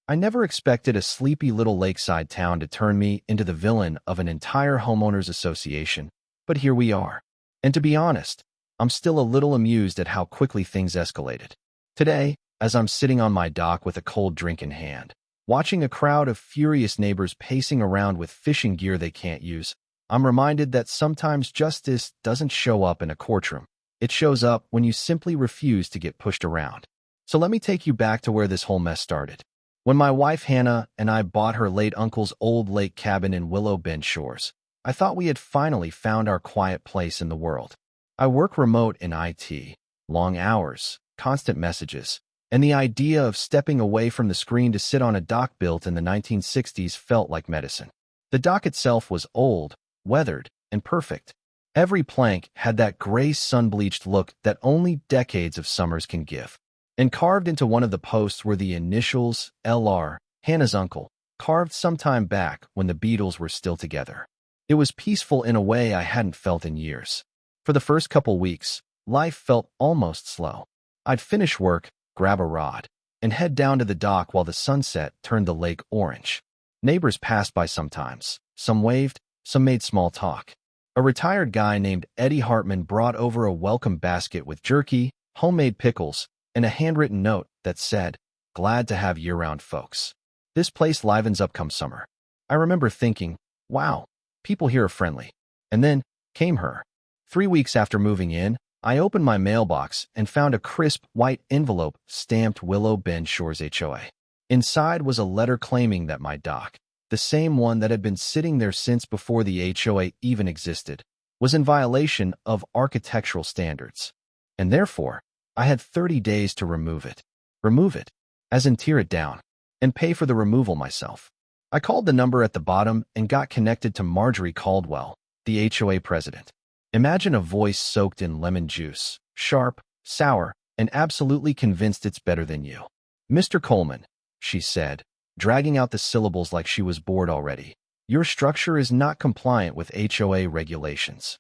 I never expected a sleepy little lakeside town to turn me into the villain of an entire homeowners association, but here we are. And to be honest, I'm still a little amused at how quickly things escalated. Today, as I'm sitting on my dock with a cold drink in hand, watching a crowd of furious neighbors pacing around with fishing gear they can't use, I'm reminded that sometimes justice doesn't show up in a courtroom. It shows up when you simply refuse to get pushed around. So let me take you back to where this whole mess started. When my wife Hannah and I bought her late uncle's old lake cabin in Willow Bend Shores, I thought we had finally found our quiet place in the world. I work remote in IT, long hours, constant messages, and the idea of stepping away from the screen to sit on a dock built in the 1960s felt like medicine. The dock itself was old, weathered, and perfect. Every plank had that gray sun-bleached look that only decades of summers can give. And carved into one of the posts were the initials LR, Hannah's uncle, carved some time back when the Beatles were still together. It was peaceful in a way I hadn't felt in years. For the first couple weeks, life felt almost slow. I'd finish work, grab a rod, and head down to the dock while the sunset turned the lake orange. Neighbors passed by sometimes. Some waved, some made small talk. A retired guy named Eddie Hartman brought over a welcome basket with jerky, homemade pickles, and a handwritten note that said, "Glad to have year-round folks. This place livens up come summer." I remember thinking, wow, people here are friendly. And then came her. 3 weeks after moving in, I opened my mailbox and found a crisp white envelope stamped Willow Bend Shores HOA. Inside was a letter claiming that my dock, the same one that had been sitting there since before the HOA even existed, was in violation of architectural standards. And therefore, I had 30 days to remove it. Remove it, as in tear it down, and pay for the removal myself. I called the number at the bottom and got connected to Marjorie Caldwell, the HOA president. Imagine a voice soaked in lemon juice, sharp, sour, and absolutely convinced it's better than you. "Mr. Coleman," she said, dragging out the syllables like she was bored already, "your structure is not compliant with HOA regulations."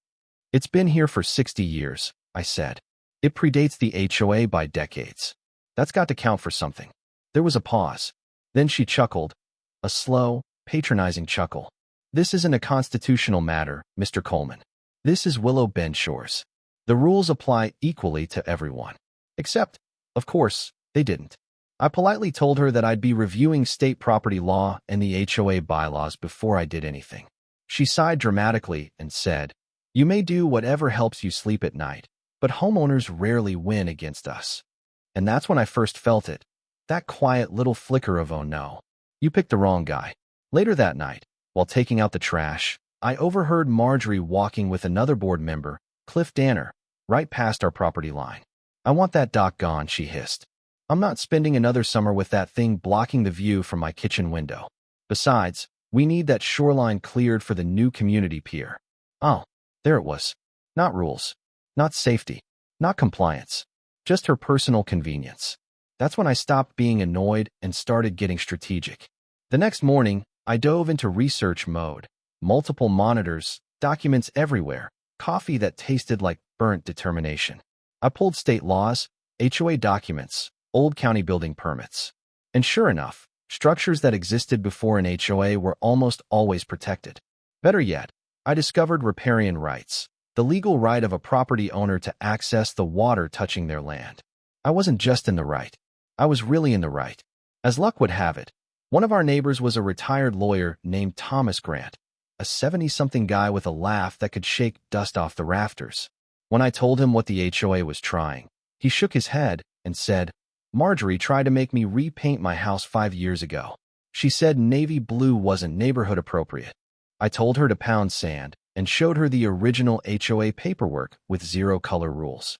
"It's been here for 60 years, I said. "It predates the HOA by decades. That's got to count for something." There was a pause. Then she chuckled, a slow, patronizing chuckle. "This isn't a constitutional matter, Mr. Coleman. This is Willow Bend Shores. The rules apply equally to everyone." Except, of course, they didn't. I politely told her that I'd be reviewing state property law and the HOA bylaws before I did anything. She sighed dramatically and said, "You may do whatever helps you sleep at night, but homeowners rarely win against us." And that's when I first felt it. That quiet little flicker of, "Oh no, you picked the wrong guy." Later that night, while taking out the trash, I overheard Marjorie walking with another board member, Cliff Danner, right past our property line. "I want that dock gone," she hissed. "I'm not spending another summer with that thing blocking the view from my kitchen window. Besides, we need that shoreline cleared for the new community pier." Oh, there it was. Not rules. Not safety. Not compliance. Just her personal convenience. That's when I stopped being annoyed and started getting strategic. The next morning, I dove into research mode. Multiple monitors, documents everywhere, coffee that tasted like burnt determination. I pulled state laws, HOA documents, old county building permits. And sure enough, structures that existed before an HOA were almost always protected. Better yet, I discovered riparian rights, the legal right of a property owner to access the water touching their land. I wasn't just in the right. I was really in the right. As luck would have it, one of our neighbors was a retired lawyer named Thomas Grant, a 70-something guy with a laugh that could shake dust off the rafters. When I told him what the HOA was trying, he shook his head and said, "Marjorie tried to make me repaint my house 5 years ago. She said navy blue wasn't neighborhood appropriate." I told her to pound sand and showed her the original HOA paperwork with 0 color rules.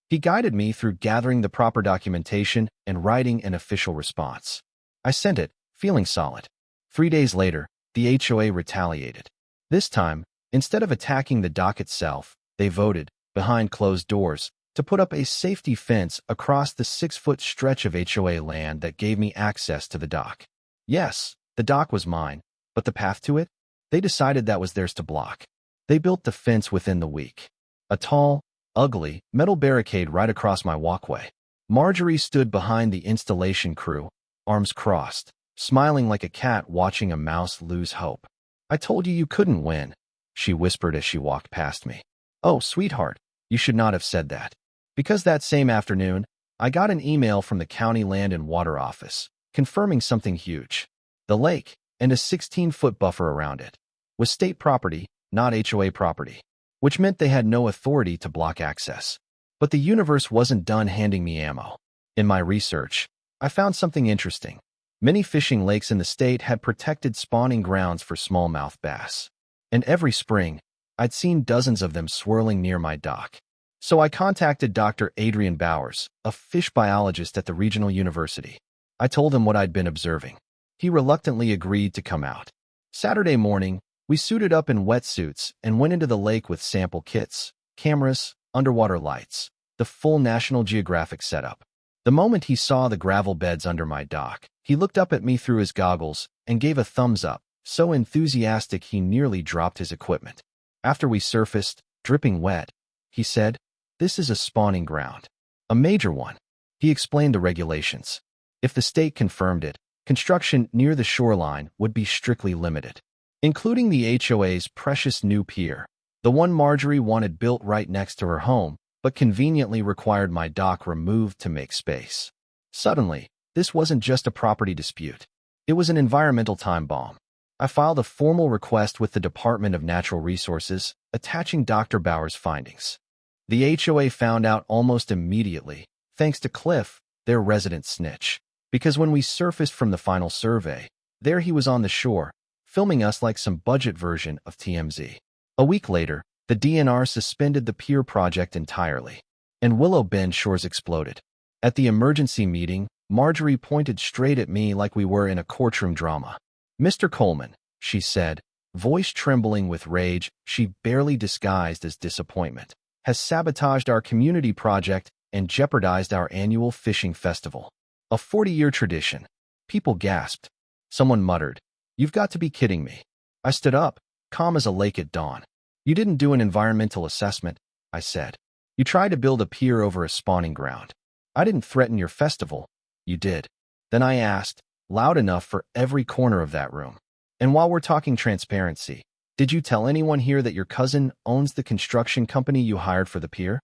He guided me through gathering the proper documentation and writing an official response. I sent it, feeling solid. 3 days later, the HOA retaliated. This time, instead of attacking the dock itself, they voted, behind closed doors, to put up a safety fence across the 6-foot stretch of HOA land that gave me access to the dock. Yes, the dock was mine, but the path to it? They decided that was theirs to block. They built the fence within the week. A tall, ugly, metal barricade right across my walkway. Marjorie stood behind the installation crew, arms crossed. smiling like a cat watching a mouse lose hope. "I told you couldn't win," she whispered as she walked past me. "Oh, sweetheart, you should not have said that." Because that same afternoon, I got an email from the county land and water office, confirming something huge. The lake, and a 16-foot buffer around it, was state property, not HOA property, which meant they had no authority to block access. But the universe wasn't done handing me ammo. In my research, I found something interesting. Many fishing lakes in the state had protected spawning grounds for smallmouth bass. And every spring, I'd seen dozens of them swirling near my dock. So I contacted Dr. Adrian Bowers, a fish biologist at the regional university. I told him what I'd been observing. He reluctantly agreed to come out. Saturday morning, we suited up in wetsuits and went into the lake with sample kits, cameras, underwater lights, the full National Geographic setup. The moment he saw the gravel beds under my dock, he looked up at me through his goggles and gave a thumbs up, so enthusiastic he nearly dropped his equipment. After we surfaced, dripping wet, he said, "This is a spawning ground. A major one." He explained the regulations. If the state confirmed it, construction near the shoreline would be strictly limited, including the HOA's precious new pier, the one Marjorie wanted built right next to her home, but conveniently required my dock removed to make space. Suddenly, this wasn't just a property dispute. It was an environmental time bomb. I filed a formal request with the Department of Natural Resources, attaching Dr. Bauer's findings. The HOA found out almost immediately, thanks to Cliff, their resident snitch, because when we surfaced from the final survey, there he was on the shore, filming us like some budget version of TMZ. A week later, the DNR suspended the pier project entirely, and Willow Bend shores exploded. At the emergency meeting, Marjorie pointed straight at me like we were in a courtroom drama. "Mr. Coleman," she said, voice trembling with rage she barely disguised as disappointment, "has sabotaged our community project and jeopardized our annual fishing festival. A 40-year tradition." People gasped. Someone muttered, "You've got to be kidding me." I stood up, calm as a lake at dawn. "You didn't do an environmental assessment," I said. "You tried to build a pier over a spawning ground. I didn't threaten your festival. You did." Then I asked, loud enough for every corner of that room, "And while we're talking transparency, did you tell anyone here that your cousin owns the construction company you hired for the pier?"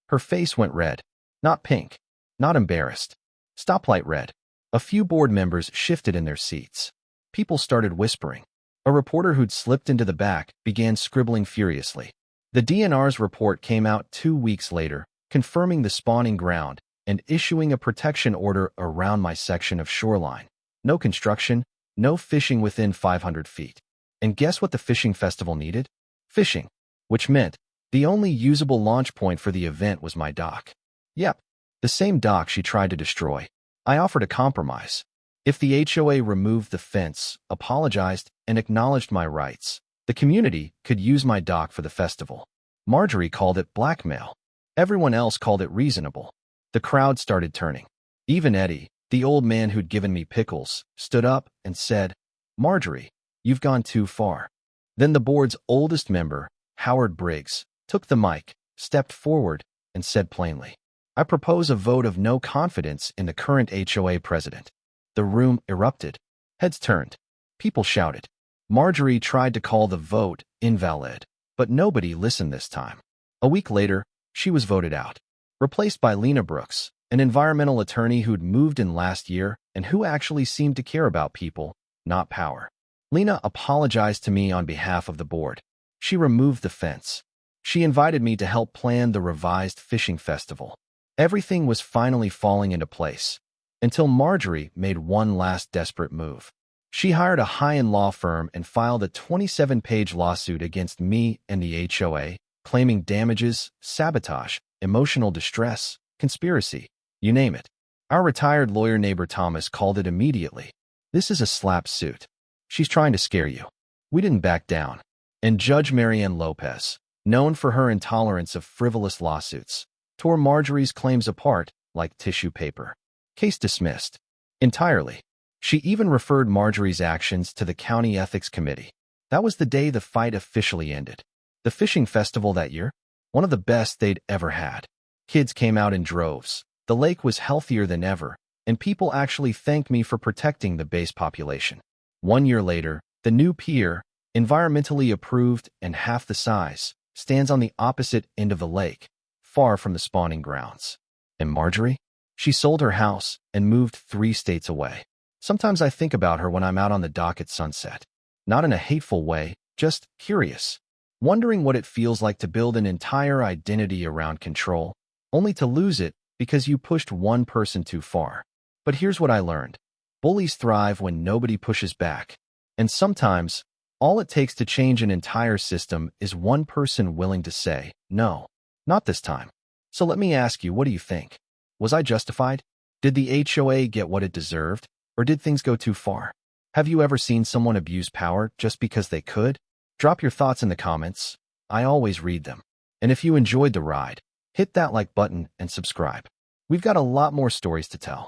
Her face went red. Not pink. Not embarrassed. Stoplight red. A few board members shifted in their seats. People started whispering. A reporter who'd slipped into the back began scribbling furiously. The DNR's report came out 2 weeks later, confirming the spawning ground and issuing a protection order around my section of shoreline. No construction, no fishing within 500 feet. And guess what the fishing festival needed? Fishing. Which meant the only usable launch point for the event was my dock. Yep, the same dock she tried to destroy. I offered a compromise. If the HOA removed the fence, apologized, and acknowledged my rights, the community could use my dock for the festival. Marjorie called it blackmail. Everyone else called it reasonable. The crowd started turning. Even Eddie, the old man who'd given me pickles, stood up and said, "Marjorie, you've gone too far." Then the board's oldest member, Howard Briggs, took the mic, stepped forward, and said plainly, "I propose a vote of no confidence in the current HOA president." The room erupted. Heads turned. People shouted. Marjorie tried to call the vote invalid, but nobody listened this time. A week later, she was voted out, replaced by Lena Brooks, an environmental attorney who'd moved in last year and who actually seemed to care about people, not power. Lena apologized to me on behalf of the board. She removed the fence. She invited me to help plan the revised fishing festival. Everything was finally falling into place, until Marjorie made one last desperate move. She hired a high-end law firm and filed a 27-page lawsuit against me and the HOA, claiming damages, sabotage, emotional distress, conspiracy, you name it. Our retired lawyer neighbor Thomas called it immediately. "This is a slap suit. She's trying to scare you." We didn't back down. And Judge Marianne Lopez, known for her intolerance of frivolous lawsuits, tore Marjorie's claims apart like tissue paper. Case dismissed. Entirely. She even referred Marjorie's actions to the County Ethics Committee. That was the day the fight officially ended. The fishing festival that year? One of the best they'd ever had. Kids came out in droves. The lake was healthier than ever, and people actually thanked me for protecting the base population. 1 year later, the new pier, environmentally approved and half the size, stands on the opposite end of the lake, far from the spawning grounds. And Marjorie? She sold her house and moved 3 states away. Sometimes I think about her when I'm out on the dock at sunset. Not in a hateful way, just curious. Wondering what it feels like to build an entire identity around control, only to lose it because you pushed one person too far. But here's what I learned. Bullies thrive when nobody pushes back. And sometimes, all it takes to change an entire system is one person willing to say, no, not this time. So let me ask you, what do you think? Was I justified? Did the HOA get what it deserved? Or did things go too far? Have you ever seen someone abuse power just because they could? Drop your thoughts in the comments. I always read them. And if you enjoyed the ride, hit that like button and subscribe. We've got a lot more stories to tell.